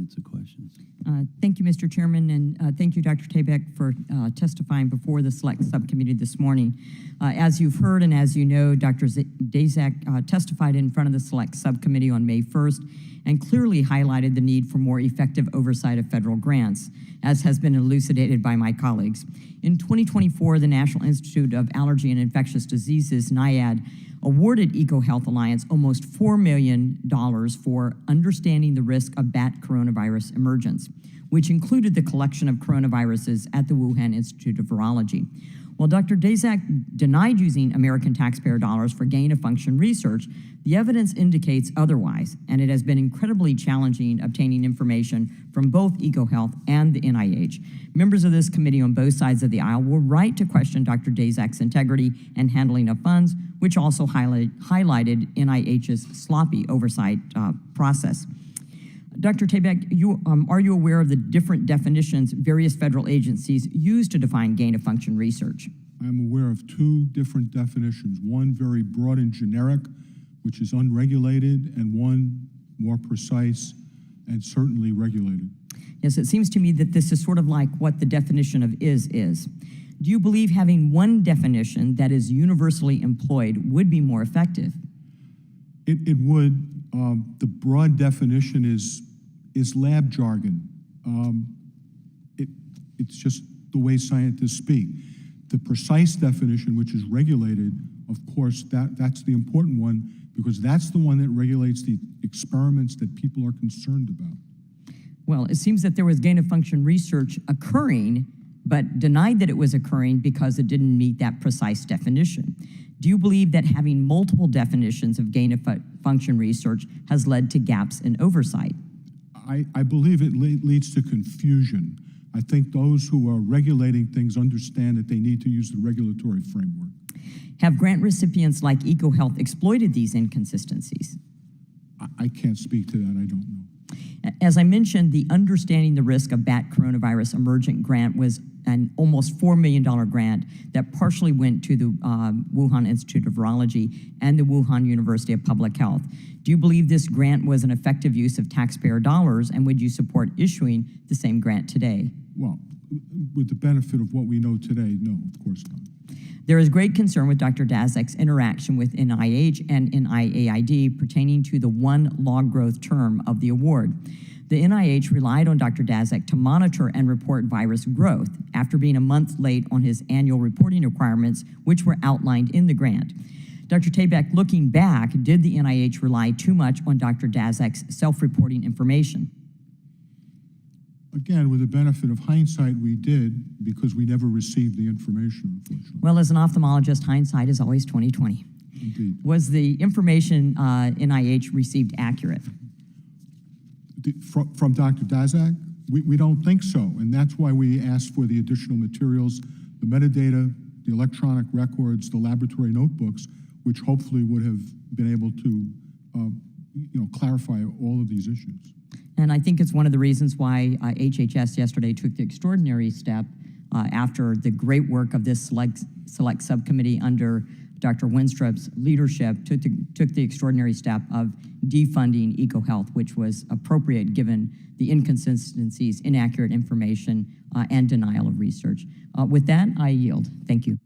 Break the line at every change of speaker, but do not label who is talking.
minutes of questions.
Thank you, Mr. Chairman, and thank you, Dr. Tabak, for testifying before the Select Subcommittee this morning. As you've heard and as you know, Dr. Daszak testified in front of the Select Subcommittee on May 1st and clearly highlighted the need for more effective oversight of federal grants, as has been elucidated by my colleagues. In 2024, the National Institute of Allergy and Infectious Diseases, NIAID, awarded EcoHealth Alliance almost $4 million for understanding the risk of bat coronavirus emergence, which included the collection of coronaviruses at the Wuhan Institute of Virology. While Dr. Daszak denied using American taxpayer dollars for gain-of-function research, the evidence indicates otherwise, and it has been incredibly challenging obtaining information from both EcoHealth and the NIH. Members of this committee on both sides of the aisle were right to question Dr. Daszak's integrity and handling of funds, which also highlighted NIH's sloppy oversight process. Dr. Tabak, are you aware of the different definitions various federal agencies use to define gain-of-function research?
I'm aware of two different definitions, one very broad and generic, which is unregulated, and one more precise and certainly regulated.
Yes, it seems to me that this is sort of like what the definition of is. Do you believe having one definition that is universally employed would be more effective?
It would. The broad definition is lab jargon. It's just the way scientists speak. The precise definition, which is regulated, of course, that's the important one, because that's the one that regulates the experiments that people are concerned about.
Well, it seems that there was gain-of-function research occurring, but denied that it was occurring because it didn't meet that precise definition. Do you believe that having multiple definitions of gain-of-function research has led to gaps in oversight?
I believe it leads to confusion. I think those who are regulating things understand that they need to use the regulatory framework.
Have grant recipients like EcoHealth exploited these inconsistencies?
I can't speak to that, I don't know.
As I mentioned, the Understanding the Risk of Bat Coronavirus Emergent grant was an almost $4 million grant that partially went to the Wuhan Institute of Virology and the Wuhan University of Public Health. Do you believe this grant was an effective use of taxpayer dollars, and would you support issuing the same grant today?
Well, with the benefit of what we know today, no, of course not.
There is great concern with Dr. Daszak's interaction with NIH and NIAID pertaining to the one log growth term of the award. The NIH relied on Dr. Daszak to monitor and report virus growth after being a month late on his annual reporting requirements, which were outlined in the grant. Dr. Tabak, looking back, did the NIH rely too much on Dr. Daszak's self-reporting information?
Again, with the benefit of hindsight, we did, because we never received the information, unfortunately.
Well, as an ophthalmologist, hindsight is always 20/20.
Indeed.
Was the information NIH received accurate?
From Dr. Daszak? We don't think so, and that's why we asked for the additional materials, the metadata, the electronic records, the laboratory notebooks, which hopefully would have been able to clarify all of these issues.
And I think it's one of the reasons why HHS yesterday took the extraordinary step after the great work of this select subcommittee under Dr. Winstrup's leadership, took the extraordinary step of defunding EcoHealth, which was appropriate given the inconsistencies, inaccurate information, and denial of research. With that, I yield. Thank you.